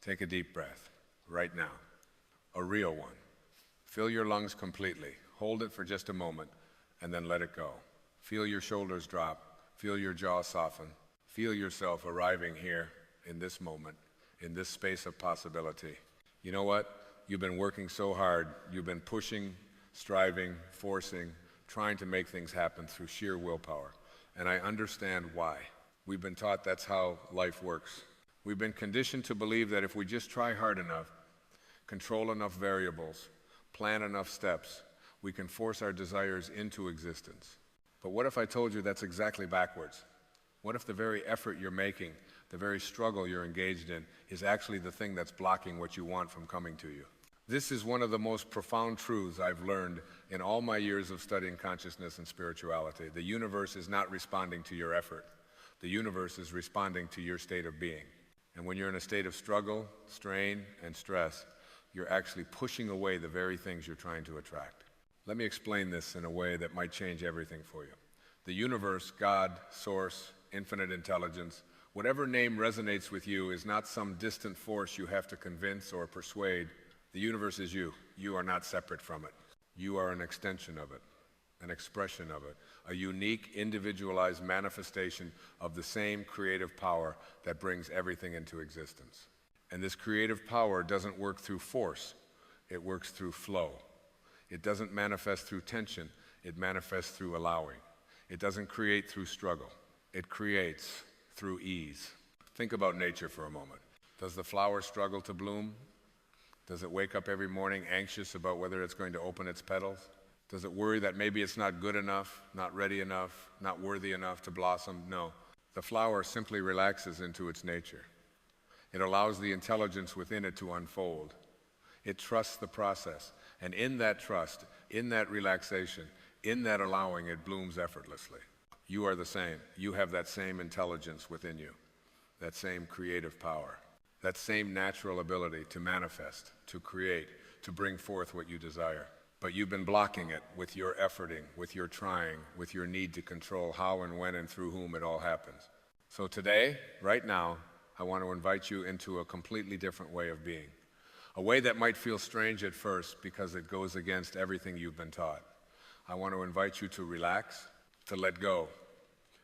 Take a deep breath right now, a real one. Fill your lungs completely. Hold it for just a moment and then let it go. Feel your shoulders drop. Feel your jaw soften. Feel yourself arriving here in this moment, in this space of possibility. You know what? You've been working so hard. You've been pushing, striving, forcing, trying to make things happen through sheer willpower. And I understand why. We've been taught that's how life works. We've been conditioned to believe that if we just try hard enough, control enough variables, plan enough steps, we can force our desires into existence. But what if I told you that's exactly backwards? What if the very effort you're making, the very struggle you're engaged in, is actually the thing that's blocking what you want from coming to you? This is one of the most profound truths I've learned in all my years of studying consciousness and spirituality. The universe is not responding to your effort. The universe is responding to your state of being. And when you're in a state of struggle, strain, and stress, you're actually pushing away the very things you're trying to attract. Let me explain this in a way that might change everything for you. The universe, God, Source, infinite intelligence, whatever name resonates with you is not some distant force you have to convince or persuade. The universe is you. You are not separate from it. You are an extension of it, an expression of it, a unique, individualized manifestation of the same creative power that brings everything into existence. And this creative power doesn't work through force. It works through flow. It doesn't manifest through tension. It manifests through allowing. It doesn't create through struggle. It creates through ease. Think about nature for a moment. Does the flower struggle to bloom? Does it wake up every morning anxious about whether it's going to open its petals? Does it worry that maybe it's not good enough, not ready enough, not worthy enough to blossom? No. The flower simply relaxes into its nature. It allows the intelligence within it to unfold. It trusts the process. And in that trust, in that relaxation, in that allowing, it blooms effortlessly. You are the same. You have that same intelligence within you, that same creative power, that same natural ability to manifest, to create, to bring forth what you desire. But you've been blocking it with your efforting, with your trying, with your need to control how and when and through whom it all happens. So today, right now, I want to invite you into a completely different way of being. A way that might feel strange at first because it goes against everything you've been taught. I want to invite you to relax, to let go,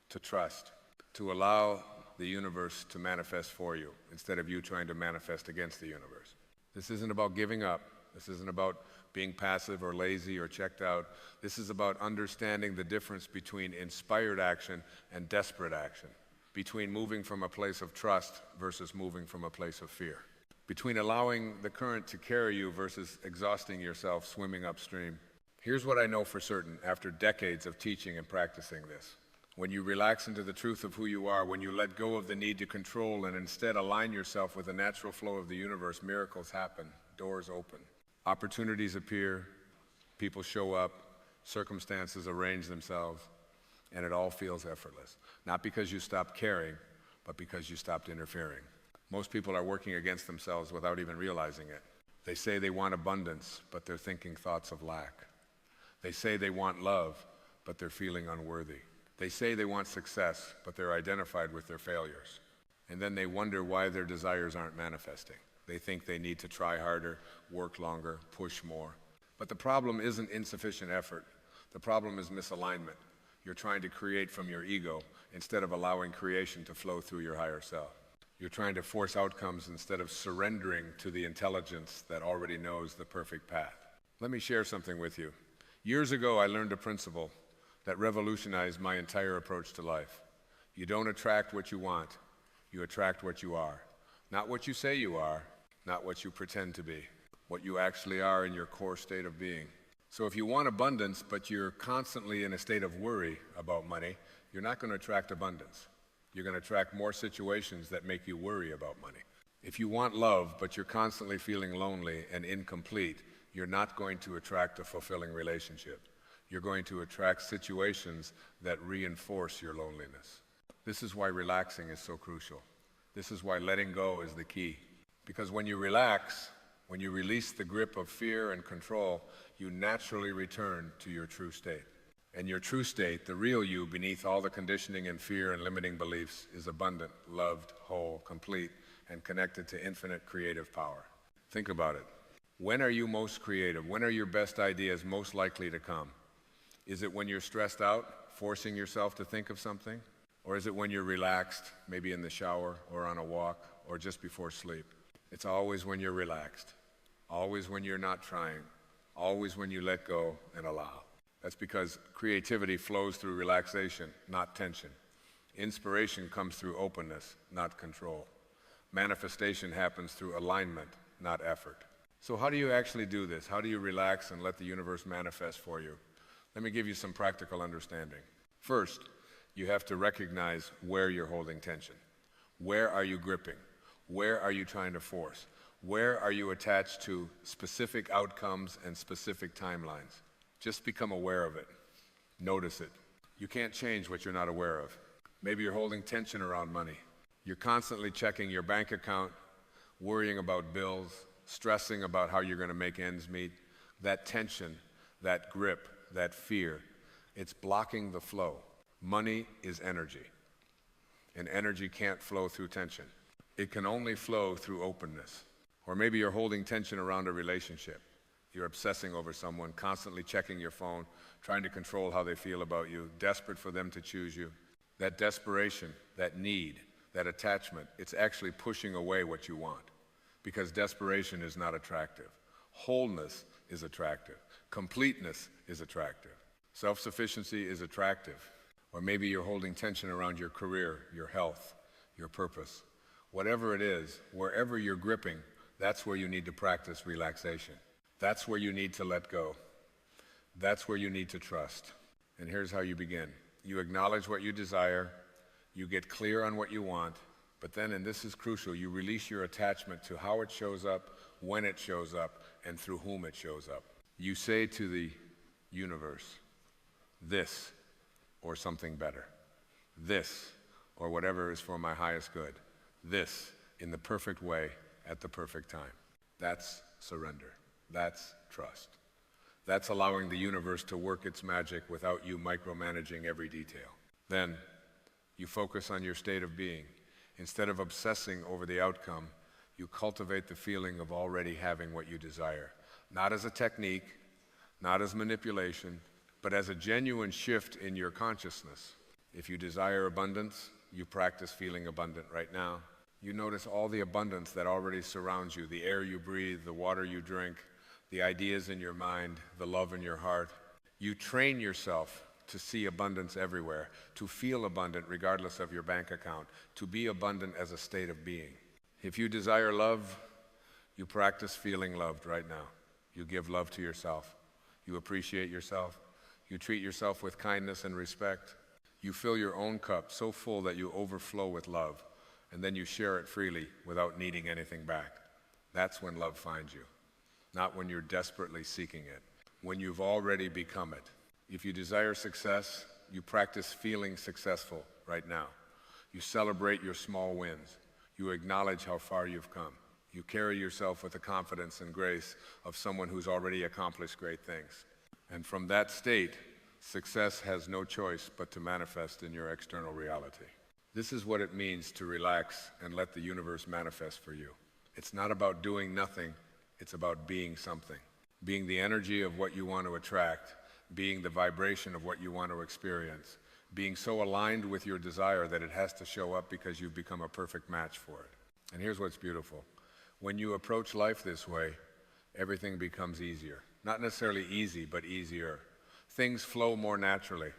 to trust, to allow the universe to manifest for you instead of you trying to manifest against the universe. This isn't about giving up. This isn't about being passive or lazy or checked out. This is about understanding the difference between inspired action and desperate action, between moving from a place of trust versus moving from a place of fear, between allowing the current to carry you versus exhausting yourself swimming upstream. Here's what I know for certain after decades of teaching and practicing this. When you relax into the truth of who you are, when you let go of the need to control and instead align yourself with the natural flow of the universe, miracles happen, doors open, opportunities appear, people show up, circumstances arrange themselves, and it all feels effortless. Not because you stopped caring, but because you stopped interfering. Most people are working against themselves without even realizing it. They say they want abundance, but they're thinking thoughts of lack. They say they want love, but they're feeling unworthy. They say they want success, but they're identified with their failures. And then they wonder why their desires aren't manifesting. They think they need to try harder, work longer, push more. But the problem isn't insufficient effort. The problem is misalignment. You're trying to create from your ego instead of allowing creation to flow through your higher self. You're trying to force outcomes instead of surrendering to the intelligence that already knows the perfect path. Let me share something with you. Years ago, I learned a principle that revolutionized my entire approach to life. You don't attract what you want, you attract what you are. Not what you say you are, not what you pretend to be, what you actually are in your core state of being. So if you want abundance, but you're constantly in a state of worry about money, you're not going to attract abundance. You're going to attract more situations that make you worry about money. If you want love, but you're constantly feeling lonely and incomplete, you're not going to attract a fulfilling relationship. You're going to attract situations that reinforce your loneliness. This is why relaxing is so crucial. This is why letting go is the key. Because when you relax, when you release the grip of fear and control, you naturally return to your true state. And your true state, the real you beneath all the conditioning and fear and limiting beliefs, is abundant, loved, whole, complete, and connected to infinite creative power. Think about it. When are you most creative? When are your best ideas most likely to come? Is it when you're stressed out, forcing yourself to think of something? Or is it when you're relaxed, maybe in the shower or on a walk or just before sleep? It's always when you're relaxed, always when you're not trying, always when you let go and allow. That's because creativity flows through relaxation, not tension. Inspiration comes through openness, not control. Manifestation happens through alignment, not effort. So how do you actually do this? How do you relax and let the universe manifest for you? Let me give you some practical understanding. First, you have to recognize where you're holding tension. Where are you gripping? Where are you trying to force? Where are you attached to specific outcomes and specific timelines? Just become aware of it. Notice it. You can't change what you're not aware of. Maybe you're holding tension around money. You're constantly checking your bank account, worrying about bills, stressing about how you're going to make ends meet. That tension, that grip, that fear, it's blocking the flow. Money is energy, and energy can't flow through tension. It can only flow through openness. Or maybe you're holding tension around a relationship. You're obsessing over someone, constantly checking your phone, trying to control how they feel about you, desperate for them to choose you. That desperation, that need, that attachment, it's actually pushing away what you want, because desperation is not attractive. Wholeness is attractive. Completeness is attractive. Self-sufficiency is attractive. Or maybe you're holding tension around your career, your health, your purpose. Whatever it is, wherever you're gripping, that's where you need to practice relaxation. That's where you need to let go. That's where you need to trust. And here's how you begin. You acknowledge what you desire, you get clear on what you want, but then, and this is crucial, you release your attachment to how it shows up, when it shows up, and through whom it shows up. You say to the universe, this or something better. This or whatever is for my highest good. This in the perfect way at the perfect time. That's surrender. That's trust. That's allowing the universe to work its magic without you micromanaging every detail. Then you focus on your state of being. Instead of obsessing over the outcome, you cultivate the feeling of already having what you desire. Not as a technique, not as manipulation, but as a genuine shift in your consciousness. If you desire abundance, you practice feeling abundant right now. You notice all the abundance that already surrounds you, the air you breathe, the water you drink, the ideas in your mind, the love in your heart. You train yourself to see abundance everywhere, to feel abundant regardless of your bank account, to be abundant as a state of being. If you desire love, you practice feeling loved right now. You give love to yourself. You appreciate yourself. You treat yourself with kindness and respect. You fill your own cup so full that you overflow with love, and then you share it freely without needing anything back. That's when love finds you, not when you're desperately seeking it, when you've already become it. If you desire success, you practice feeling successful right now. You celebrate your small wins. You acknowledge how far you've come. You carry yourself with the confidence and grace of someone who's already accomplished great things. And from that state, success has no choice but to manifest in your external reality. This is what it means to relax and let the universe manifest for you. It's not about doing nothing, it's about being something. Being the energy of what you want to attract, being the vibration of what you want to experience, being so aligned with your desire that it has to show up because you've become a perfect match for it. And here's what's beautiful. When you approach life this way, everything becomes easier. Not necessarily easy, but easier. Things flow more naturally.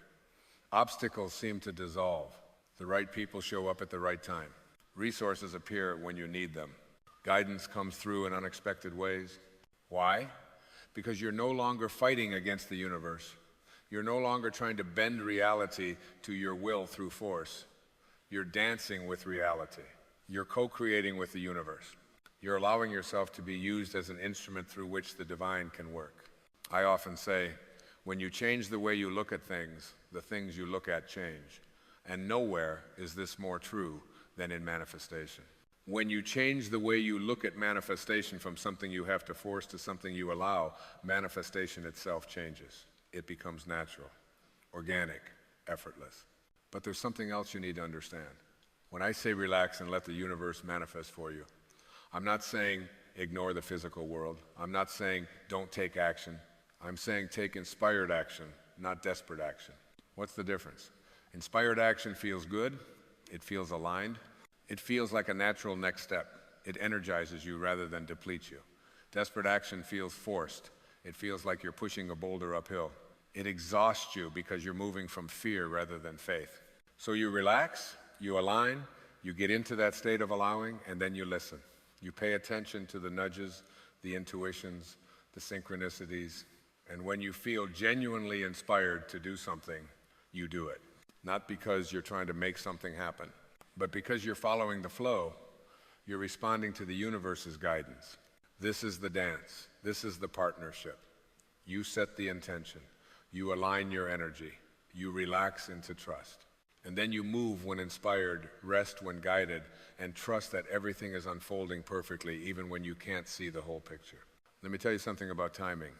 Obstacles seem to dissolve. The right people show up at the right time. Resources appear when you need them. Guidance comes through in unexpected ways. Why? Because you're no longer fighting against the universe. You're no longer trying to bend reality to your will through force. You're dancing with reality. You're co-creating with the universe. You're allowing yourself to be used as an instrument through which the divine can work. I often say, when you change the way you look at things, the things you look at change. And nowhere is this more true than in manifestation. When you change the way you look at manifestation from something you have to force to something you allow, manifestation itself changes. It becomes natural, organic, effortless. But there's something else you need to understand. When I say relax and let the universe manifest for you, I'm not saying ignore the physical world. I'm not saying don't take action. I'm saying take inspired action, not desperate action. What's the difference? Inspired action feels good. It feels aligned. It feels like a natural next step. It energizes you rather than depletes you. Desperate action feels forced. It feels like you're pushing a boulder uphill. It exhausts you because you're moving from fear rather than faith. So you relax, you align, you get into that state of allowing, and then you listen. You pay attention to the nudges, the intuitions, the synchronicities, and when you feel genuinely inspired to do something, you do it. Not because you're trying to make something happen, but because you're following the flow, you're responding to the universe's guidance. This is the dance. This is the partnership. You set the intention. You align your energy. You relax into trust. And then you move when inspired, rest when guided, and trust that everything is unfolding perfectly even when you can't see the whole picture. Let me tell you something about timing,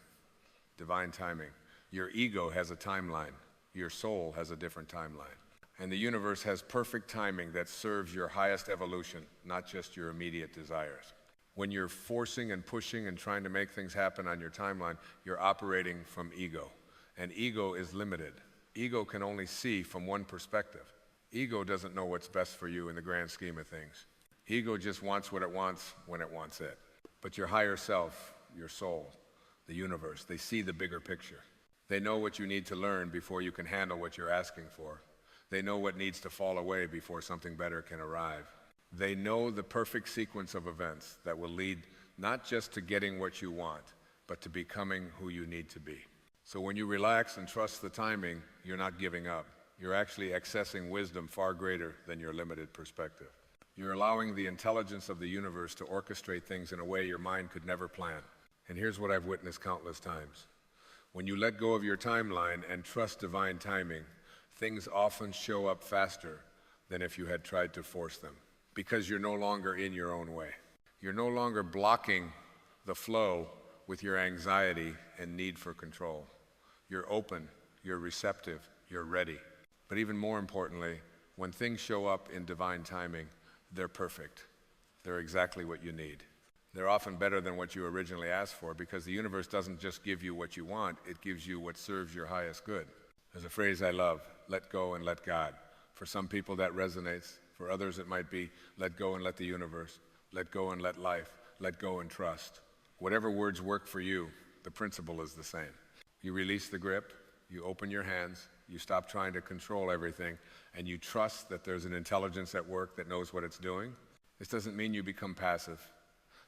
divine timing. Your ego has a timeline. Your soul has a different timeline. And the universe has perfect timing that serves your highest evolution, not just your immediate desires. When you're forcing and pushing and trying to make things happen on your timeline, you're operating from ego. And ego is limited. Ego can only see from one perspective. Ego doesn't know what's best for you in the grand scheme of things. Ego just wants what it wants when it wants it. But your higher self, your soul, the universe, they see the bigger picture. They know what you need to learn before you can handle what you're asking for. They know what needs to fall away before something better can arrive. They know the perfect sequence of events that will lead not just to getting what you want, but to becoming who you need to be. So when you relax and trust the timing, you're not giving up. You're actually accessing wisdom far greater than your limited perspective. You're allowing the intelligence of the universe to orchestrate things in a way your mind could never plan. And here's what I've witnessed countless times. When you let go of your timeline and trust divine timing, things often show up faster than if you had tried to force them, because you're no longer in your own way. You're no longer blocking the flow with your anxiety and need for control. You're open, you're receptive, you're ready. But even more importantly, when things show up in divine timing, they're perfect. They're exactly what you need. They're often better than what you originally asked for, because the universe doesn't just give you what you want, it gives you what serves your highest good. There's a phrase I love, let go and let God. For some people that resonates. For others it might be, let go and let the universe, let go and let life, let go and trust. Whatever words work for you, the principle is the same. You release the grip, you open your hands, you stop trying to control everything, and you trust that there's an intelligence at work that knows what it's doing. This doesn't mean you become passive.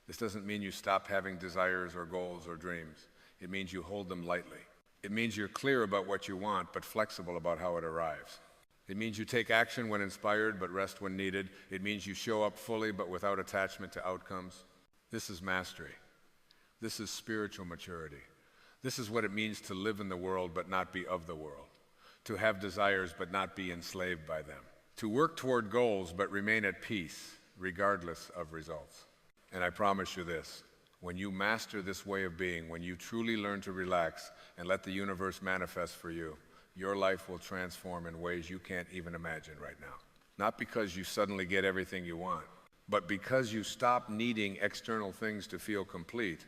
This doesn't mean you stop having desires or goals or dreams. It means you hold them lightly. It means you're clear about what you want, but flexible about how it arrives. It means you take action when inspired, but rest when needed. It means you show up fully, but without attachment to outcomes. This is mastery. This is spiritual maturity. This is what it means to live in the world, but not be of the world. To have desires, but not be enslaved by them. To work toward goals, but remain at peace, regardless of results. And I promise you this, when you master this way of being, when you truly learn to relax and let the universe manifest for you, your life will transform in ways you can't even imagine right now. Not because you suddenly get everything you want, but because you stop needing external things to feel complete.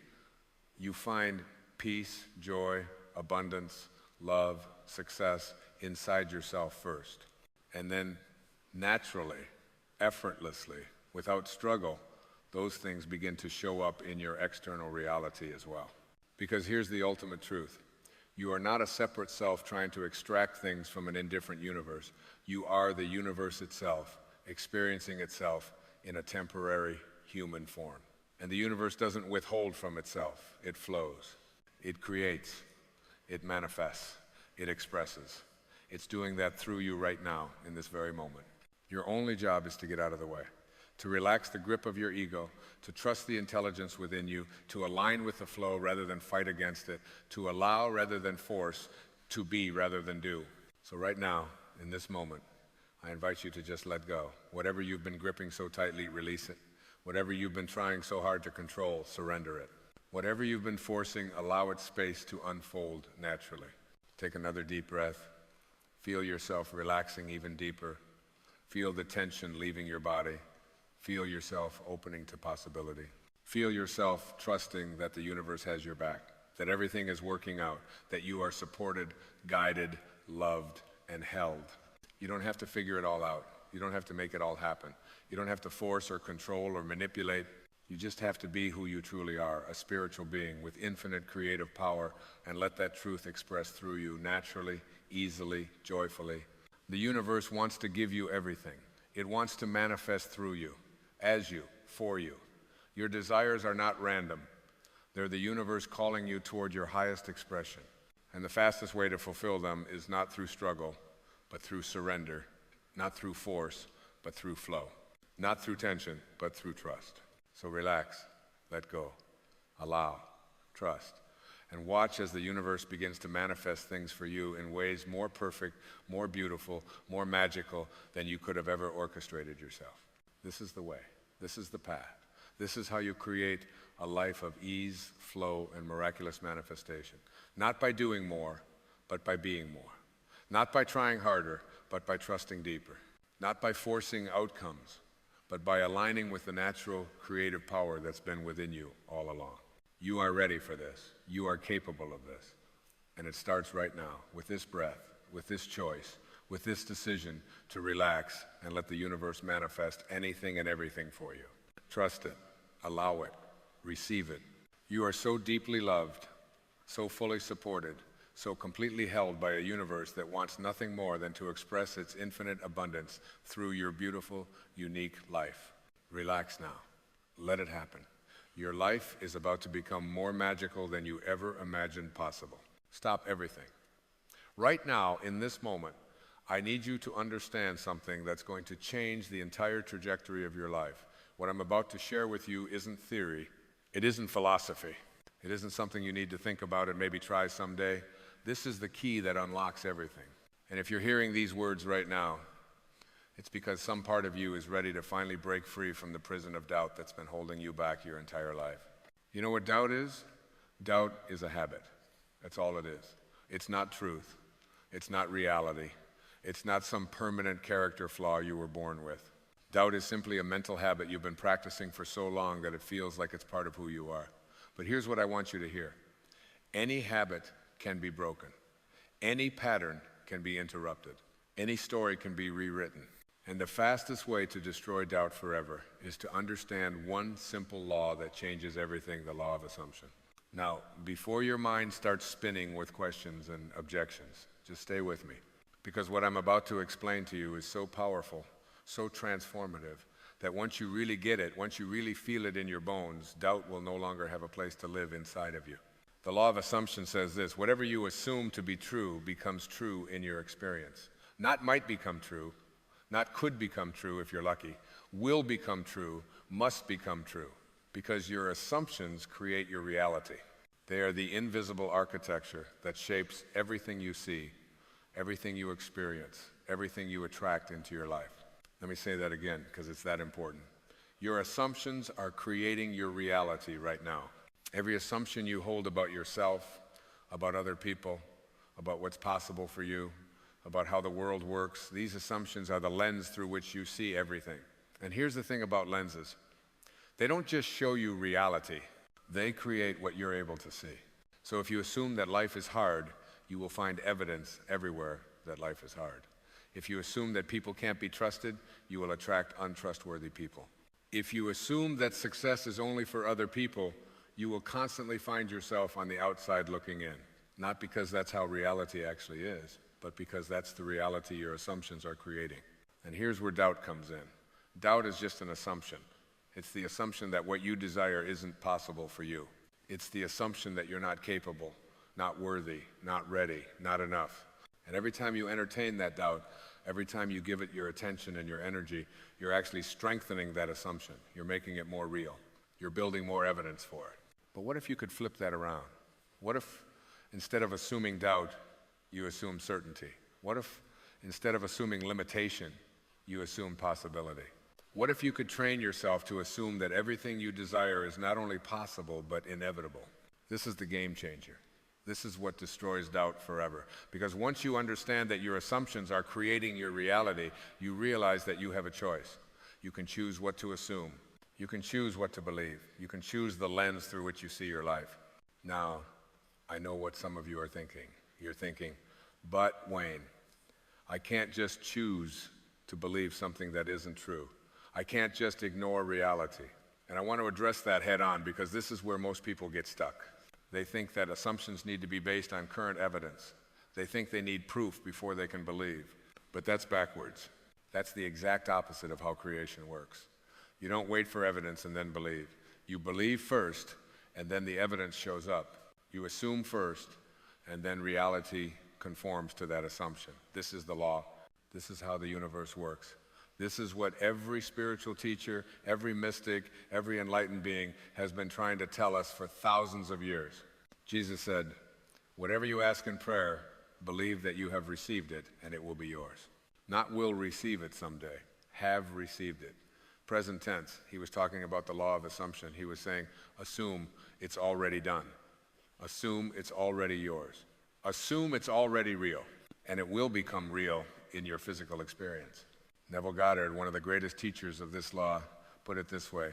You find peace, joy, abundance, love, success inside yourself first. And then naturally, effortlessly, without struggle, those things begin to show up in your external reality as well. Because here's the ultimate truth. You are not a separate self trying to extract things from an indifferent universe. You are the universe itself, experiencing itself in a temporary human form. And the universe doesn't withhold from itself. It flows. It creates. It manifests. It expresses. It's doing that through you right now, in this very moment. Your only job is to get out of the way, to relax the grip of your ego, to trust the intelligence within you, to align with the flow rather than fight against it, to allow rather than force, to be rather than do. So right now, in this moment, I invite you to just let go. Whatever you've been gripping so tightly, release it. Whatever you've been trying so hard to control, surrender it. Whatever you've been forcing, allow its space to unfold naturally. Take another deep breath. Feel yourself relaxing even deeper. Feel the tension leaving your body. Feel yourself opening to possibility. Feel yourself trusting that the universe has your back, that everything is working out, that you are supported, guided, loved, and held. You don't have to figure it all out. You don't have to make it all happen. You don't have to force or control or manipulate. You just have to be who you truly are, a spiritual being with infinite creative power, and let that truth express through you naturally, easily, joyfully. The universe wants to give you everything. It wants to manifest through you, as you, for you. Your desires are not random. They're the universe calling you toward your highest expression. And the fastest way to fulfill them is not through struggle, but through surrender. Not through force, but through flow. Not through tension, but through trust. So relax, let go, allow, trust, and watch as the universe begins to manifest things for you in ways more perfect, more beautiful, more magical than you could have ever orchestrated yourself. This is the way. This is the path. This is how you create a life of ease, flow, and miraculous manifestation. Not by doing more, but by being more. Not by trying harder, but by trusting deeper. Not by forcing outcomes, but by aligning with the natural creative power that's been within you all along. You are ready for this. You are capable of this. And it starts right now with this breath, with this choice, with this decision to relax and let the universe manifest anything and everything for you. Trust it, allow it, receive it. You are so deeply loved, so fully supported, so completely held by a universe that wants nothing more than to express its infinite abundance through your beautiful, unique life. Relax now. Let it happen. Your life is about to become more magical than you ever imagined possible. Stop everything. Right now, in this moment, I need you to understand something that's going to change the entire trajectory of your life. What I'm about to share with you isn't theory. It isn't philosophy. It isn't something you need to think about and maybe try someday. This is the key that unlocks everything. And if you're hearing these words right now, it's because some part of you is ready to finally break free from the prison of doubt that's been holding you back your entire life. You know what doubt is? Doubt is a habit. That's all it is. It's not truth. It's not reality. It's not some permanent character flaw you were born with. Doubt is simply a mental habit you've been practicing for so long that it feels like it's part of who you are. But here's what I want you to hear. Any habit can be broken. Any pattern can be interrupted. Any story can be rewritten. And the fastest way to destroy doubt forever is to understand one simple law that changes everything, the law of assumption. Now, before your mind starts spinning with questions and objections, just stay with me. Because what I'm about to explain to you is so powerful, so transformative, that once you really get it, once you really feel it in your bones, doubt will no longer have a place to live inside of you. The law of assumption says this: whatever you assume to be true becomes true in your experience. Not might become true, not could become true if you're lucky, will become true, must become true, because your assumptions create your reality. They are the invisible architecture that shapes everything you see, everything you experience, everything you attract into your life. Let me say that again, because it's that important. Your assumptions are creating your reality right now. Every assumption you hold about yourself, about other people, about what's possible for you, about how the world works, these assumptions are the lens through which you see everything. And here's the thing about lenses. They don't just show you reality, they create what you're able to see. So if you assume that life is hard, you will find evidence everywhere that life is hard. If you assume that people can't be trusted, you will attract untrustworthy people. If you assume that success is only for other people, you will constantly find yourself on the outside looking in. Not because that's how reality actually is, but because that's the reality your assumptions are creating. And here's where doubt comes in. Doubt is just an assumption. It's the assumption that what you desire isn't possible for you. It's the assumption that you're not capable, not worthy, not ready, not enough. And every time you entertain that doubt, every time you give it your attention and your energy, you're actually strengthening that assumption. You're making it more real. You're building more evidence for it. But what if you could flip that around? What if instead of assuming doubt, you assume certainty? What if instead of assuming limitation, you assume possibility? What if you could train yourself to assume that everything you desire is not only possible, but inevitable? This is the game changer. This is what destroys doubt forever. Because once you understand that your assumptions are creating your reality, you realize that you have a choice. You can choose what to assume. You can choose what to believe. You can choose the lens through which you see your life. Now, I know what some of you are thinking. You're thinking, but Wayne, I can't just choose to believe something that isn't true. I can't just ignore reality. And I want to address that head on because this is where most people get stuck. They think that assumptions need to be based on current evidence. They think they need proof before they can believe. But that's backwards. That's the exact opposite of how creation works. You don't wait for evidence and then believe. You believe first, and then the evidence shows up. You assume first, and then reality conforms to that assumption. This is the law. This is how the universe works. This is what every spiritual teacher, every mystic, every enlightened being has been trying to tell us for thousands of years. Jesus said, whatever you ask in prayer, believe that you have received it and it will be yours. Not will receive it someday, have received it. Present tense, he was talking about the law of assumption. He was saying, assume it's already done. Assume it's already yours. Assume it's already real, and it will become real in your physical experience. Neville Goddard, one of the greatest teachers of this law, put it this way: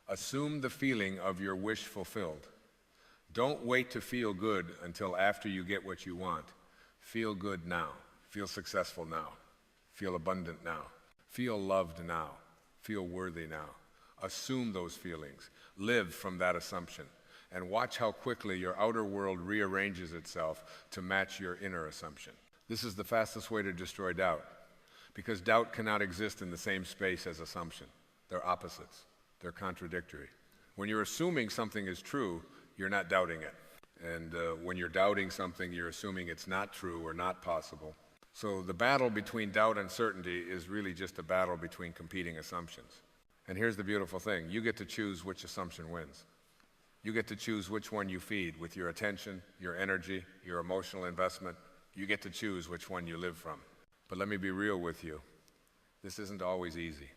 assume the feeling of your wish fulfilled. Don't wait to feel good until after you get what you want. Feel good now. Feel successful now. Feel abundant now. Feel loved now. Feel worthy now. Assume those feelings. Live from that assumption. And watch how quickly your outer world rearranges itself to match your inner assumption. This is the fastest way to destroy doubt, because doubt cannot exist in the same space as assumption. They're opposites. They're contradictory. When you're assuming something is true, you're not doubting it. And when you're doubting something, you're assuming it's not true or not possible. So the battle between doubt and certainty is really just a battle between competing assumptions. And here's the beautiful thing. You get to choose which assumption wins. You get to choose which one you feed with your attention, your energy, your emotional investment. You get to choose which one you live from. But let me be real with you. This isn't always easy,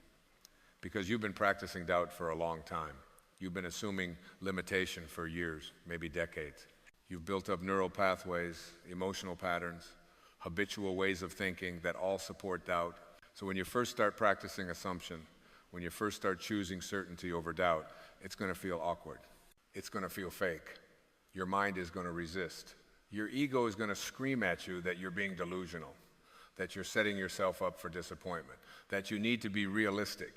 because you've been practicing doubt for a long time. You've been assuming limitation for years, maybe decades. You've built up neural pathways, emotional patterns, habitual ways of thinking that all support doubt. So when you first start practicing assumption, when you first start choosing certainty over doubt, it's going to feel awkward. It's going to feel fake. Your mind is going to resist. Your ego is going to scream at you that you're being delusional, that you're setting yourself up for disappointment, that you need to be realistic.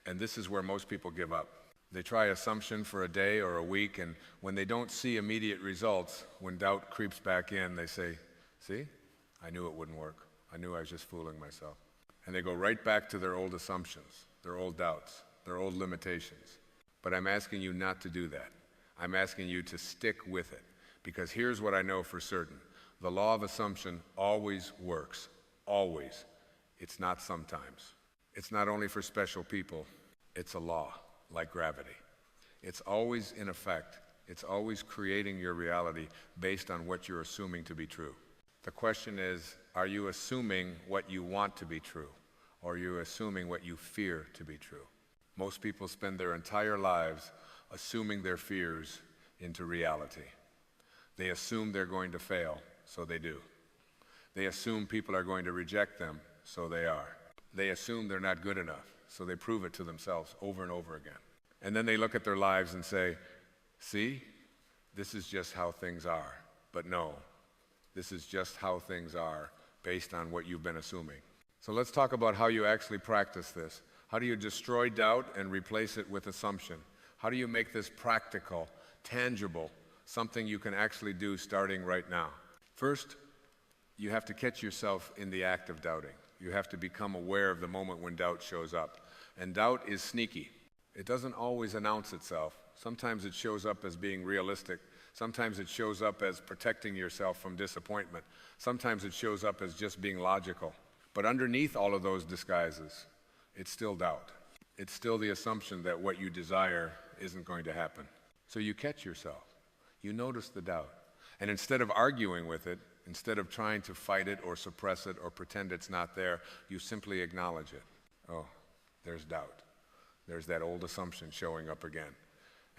And this is where most people give up. They try assumption for a day or a week, and when they don't see immediate results, when doubt creeps back in, they say, see, I knew it wouldn't work. I knew I was just fooling myself. And they go right back to their old assumptions, their old doubts, their old limitations. But I'm asking you not to do that. I'm asking you to stick with it, because here's what I know for certain. The law of assumption always works, always. It's not sometimes. It's not only for special people. It's a law, like gravity. It's always in effect. It's always creating your reality based on what you're assuming to be true. The question is, are you assuming what you want to be true, or are you assuming what you fear to be true? Most people spend their entire lives assuming their fears into reality. They assume they're going to fail, so they do. They assume people are going to reject them, so they are. They assume they're not good enough, so they prove it to themselves over and over again. And then they look at their lives and say, see, this is just how things are. But no, this is just how things are based on what you've been assuming. So let's talk about how you actually practice this. How do you destroy doubt and replace it with assumption? How do you make this practical, tangible, something you can actually do starting right now? First, you have to catch yourself in the act of doubting. You have to become aware of the moment when doubt shows up. And doubt is sneaky. It doesn't always announce itself. Sometimes it shows up as being realistic. Sometimes it shows up as protecting yourself from disappointment. Sometimes it shows up as just being logical. But underneath all of those disguises, it's still doubt. It's still the assumption that what you desire isn't going to happen. So you catch yourself. You notice the doubt. And instead of arguing with it, instead of trying to fight it or suppress it or pretend it's not there, you simply acknowledge it. Oh, there's doubt. There's that old assumption showing up again.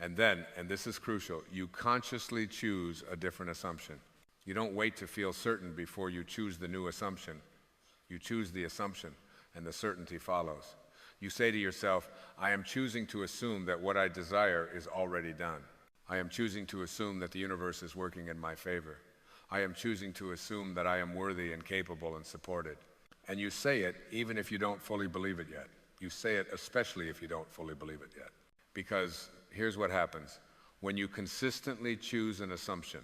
And then, and this is crucial, you consciously choose a different assumption. You don't wait to feel certain before you choose the new assumption. You choose the assumption, and the certainty follows. You say to yourself, I am choosing to assume that what I desire is already done. I am choosing to assume that the universe is working in my favor. I am choosing to assume that I am worthy and capable and supported. And you say it even if you don't fully believe it yet. You say it especially if you don't fully believe it yet. Because here's what happens. When you consistently choose an assumption,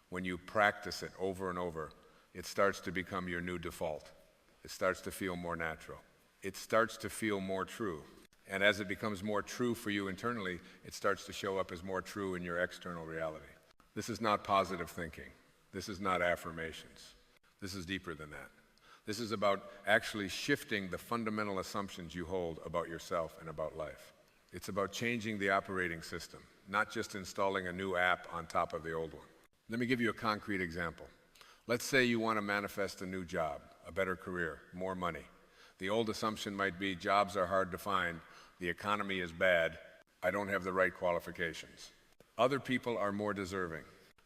when you practice it over and over, it starts to become your new default. It starts to feel more natural. It starts to feel more true. And as it becomes more true for you internally, it starts to show up as more true in your external reality. This is not positive thinking. This is not affirmations. This is deeper than that. This is about actually shifting the fundamental assumptions you hold about yourself and about life. It's about changing the operating system, not just installing a new app on top of the old one. Let me give you a concrete example. Let's say you want to manifest a new job, a better career, more money. The old assumption might be jobs are hard to find, the economy is bad, I don't have the right qualifications. Other people are more deserving.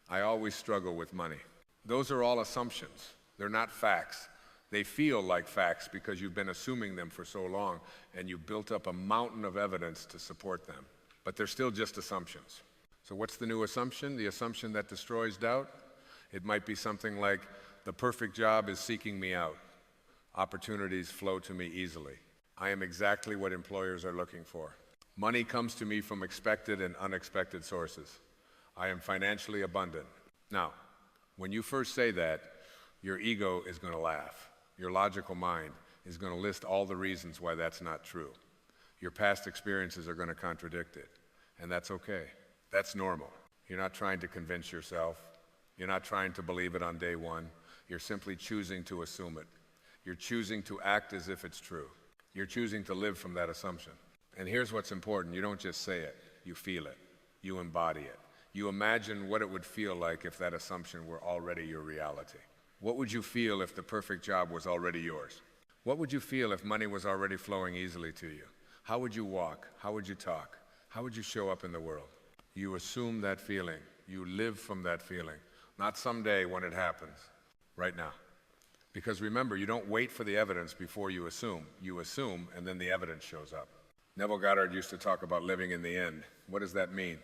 I always struggle with money. Those are all assumptions. They're not facts. They feel like facts because you've been assuming them for so long and you've built up a mountain of evidence to support them. But they're still just assumptions. So what's the new assumption? The assumption that destroys doubt? It might be something like, the perfect job is seeking me out. Opportunities flow to me easily. I am exactly what employers are looking for. Money comes to me from expected and unexpected sources. I am financially abundant. Now, when you first say that, your ego is going to laugh. Your logical mind is going to list all the reasons why that's not true. Your past experiences are going to contradict it, and that's okay. That's normal. You're not trying to convince yourself. You're not trying to believe it on day one. You're simply choosing to assume it. You're choosing to act as if it's true. You're choosing to live from that assumption. And here's what's important. You don't just say it. You feel it. You embody it. You imagine what it would feel like if that assumption were already your reality. What would you feel if the perfect job was already yours? What would you feel if money was already flowing easily to you? How would you walk? How would you talk? How would you show up in the world? You assume that feeling. You live from that feeling. Not someday when it happens. Right now. Because remember, you don't wait for the evidence before you assume. You assume, and then the evidence shows up. Neville Goddard used to talk about living in the end. What does that mean?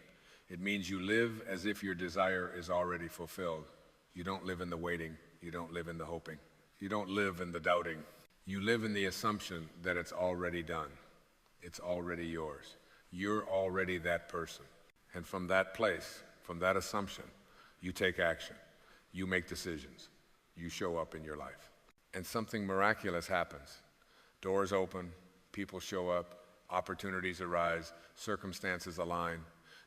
It means you live as if your desire is already fulfilled. You don't live in the waiting. You don't live in the hoping. You don't live in the doubting. You live in the assumption that it's already done. It's already yours. You're already that person. And from that place, from that assumption, you take action. You make decisions. You show up in your life. And something miraculous happens. Doors open, people show up, opportunities arise, circumstances align,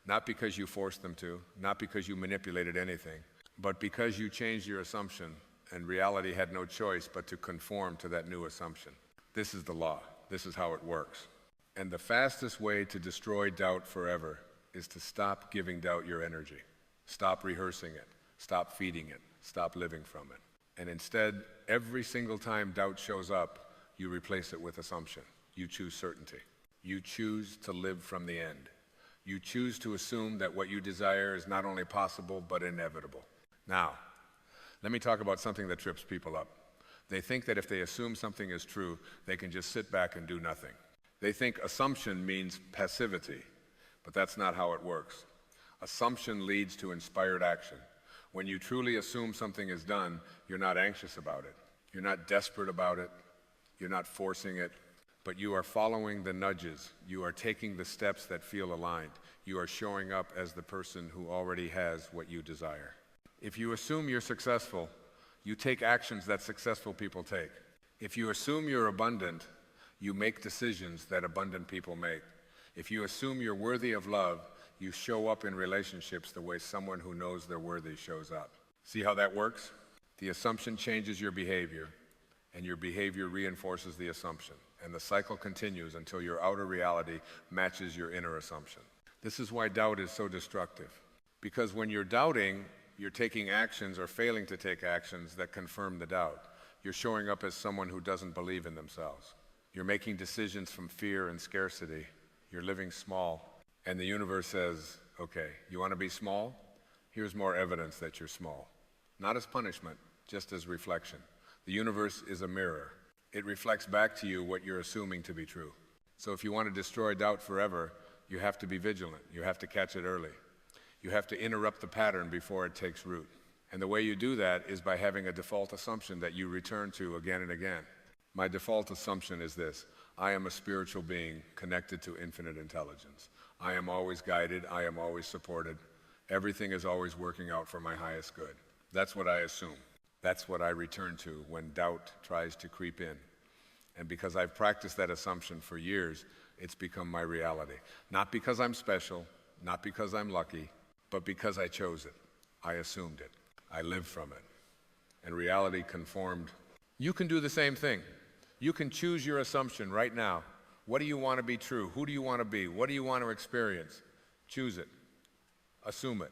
not because you forced them to, not because you manipulated anything, but because you changed your assumption and reality had no choice but to conform to that new assumption. This is the law. This is how it works. And the fastest way to destroy doubt forever is to stop giving doubt your energy. Stop rehearsing it. Stop feeding it. Stop living from it. And instead, every single time doubt shows up, you replace it with assumption. You choose certainty. You choose to live from the end. You choose to assume that what you desire is not only possible, but inevitable. Now, let me talk about something that trips people up. They think that if they assume something is true, they can just sit back and do nothing. They think assumption means passivity, but that's not how it works. Assumption leads to inspired action. When you truly assume something is done, you're not anxious about it. You're not desperate about it. You're not forcing it. But you are following the nudges. You are taking the steps that feel aligned. You are showing up as the person who already has what you desire. If you assume you're successful, you take actions that successful people take. If you assume you're abundant, you make decisions that abundant people make. If you assume you're worthy of love, you show up in relationships the way someone who knows they're worthy shows up. See how that works? The assumption changes your behavior, and your behavior reinforces the assumption. And the cycle continues until your outer reality matches your inner assumption. This is why doubt is so destructive. Because when you're doubting, you're taking actions or failing to take actions that confirm the doubt. You're showing up as someone who doesn't believe in themselves. You're making decisions from fear and scarcity. You're living small. And the universe says, okay, you want to be small? Here's more evidence that you're small. Not as punishment, just as reflection. The universe is a mirror. It reflects back to you what you're assuming to be true. So if you want to destroy doubt forever, you have to be vigilant. You have to catch it early. You have to interrupt the pattern before it takes root. And the way you do that is by having a default assumption that you return to again and again. My default assumption is this: I am a spiritual being connected to infinite intelligence. I am always guided. I am always supported. Everything is always working out for my highest good. That's what I assume. That's what I return to when doubt tries to creep in. And because I've practiced that assumption for years, it's become my reality. Not because I'm special, not because I'm lucky, but because I chose it. I assumed it. I lived from it. And reality conformed. You can do the same thing. You can choose your assumption right now. What do you want to be true? Who do you want to be? What do you want to experience? Choose it. Assume it.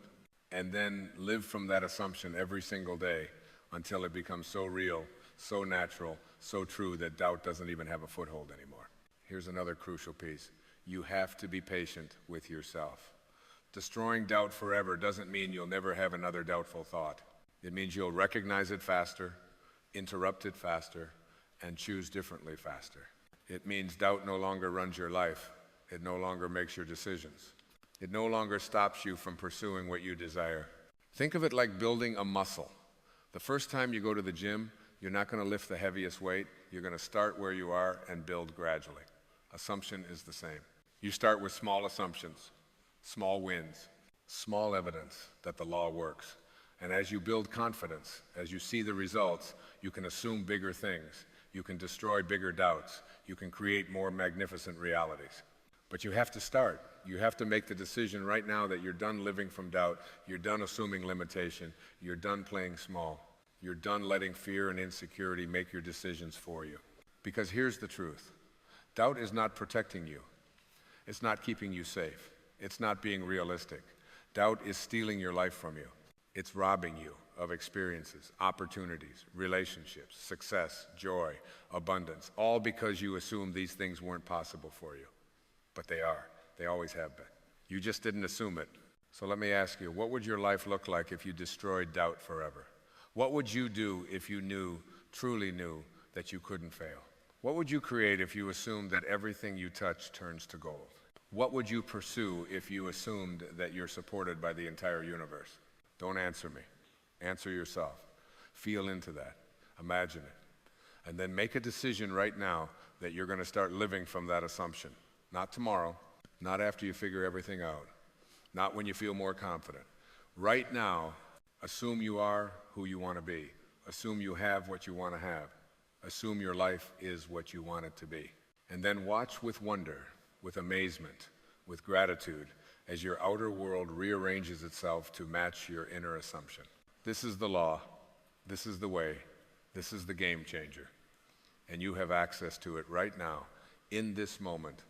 And then live from that assumption every single day until it becomes so real, so natural, so true that doubt doesn't even have a foothold anymore. Here's another crucial piece. You have to be patient with yourself. Destroying doubt forever doesn't mean you'll never have another doubtful thought. It means you'll recognize it faster, interrupt it faster, and choose differently faster. It means doubt no longer runs your life. It no longer makes your decisions. It no longer stops you from pursuing what you desire. Think of it like building a muscle. The first time you go to the gym, you're not going to lift the heaviest weight. You're going to start where you are and build gradually. Assumption is the same. You start with small assumptions, small wins, small evidence that the law works. And as you build confidence, as you see the results, you can assume bigger things. You can destroy bigger doubts. You can create more magnificent realities. But you have to start. You have to make the decision right now that you're done living from doubt. You're done assuming limitation. You're done playing small. You're done letting fear and insecurity make your decisions for you. Because here's the truth. Doubt is not protecting you. It's not keeping you safe. It's not being realistic. Doubt is stealing your life from you. It's robbing you of experiences, opportunities, relationships, success, joy, abundance, all because you assumed these things weren't possible for you. But they are. They always have been. You just didn't assume it. So let me ask you, what would your life look like if you destroyed doubt forever? What would you do if you knew, truly knew, that you couldn't fail? What would you create if you assumed that everything you touch turns to gold? What would you pursue if you assumed that you're supported by the entire universe? Don't answer me. Answer yourself. Feel into that. Imagine it. And then make a decision right now that you're going to start living from that assumption. Not tomorrow, not after you figure everything out, not when you feel more confident. Right now, assume you are who you want to be. Assume you have what you want to have. Assume your life is what you want it to be. And then watch with wonder, with amazement, with gratitude, as your outer world rearranges itself to match your inner assumption. This is the law. This is the way. This is the game changer. And you have access to it right now, in this moment,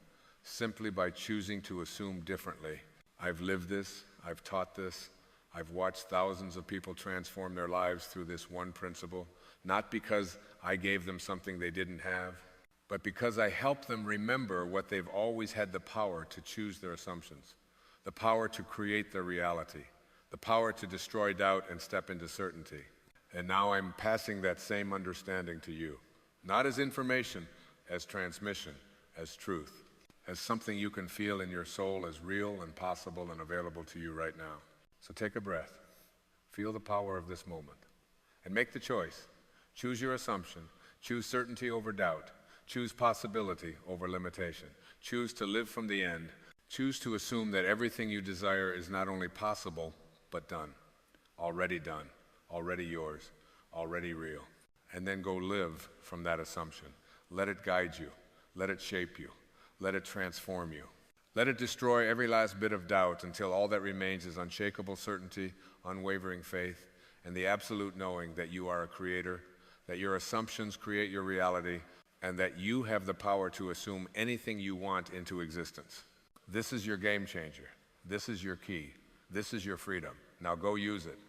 simply by choosing to assume differently. I've lived this. I've taught this. I've watched thousands of people transform their lives through this one principle, not because I gave them something they didn't have, but because I helped them remember what they've always had the power to choose their assumptions, the power to create their reality, the power to destroy doubt and step into certainty. And now I'm passing that same understanding to you, not as information, as transmission, as truth, as something you can feel in your soul as real and possible and available to you right now. So take a breath, feel the power of this moment, and make the choice. Choose your assumption, choose certainty over doubt, choose possibility over limitation, choose to live from the end, choose to assume that everything you desire is not only possible, but done, already yours, already real. And then go live from that assumption. Let it guide you, let it shape you, let it transform you. Let it destroy every last bit of doubt until all that remains is unshakable certainty, unwavering faith, and the absolute knowing that you are a creator, that your assumptions create your reality, and that you have the power to assume anything you want into existence. This is your game changer. This is your key. This is your freedom. Now go use it.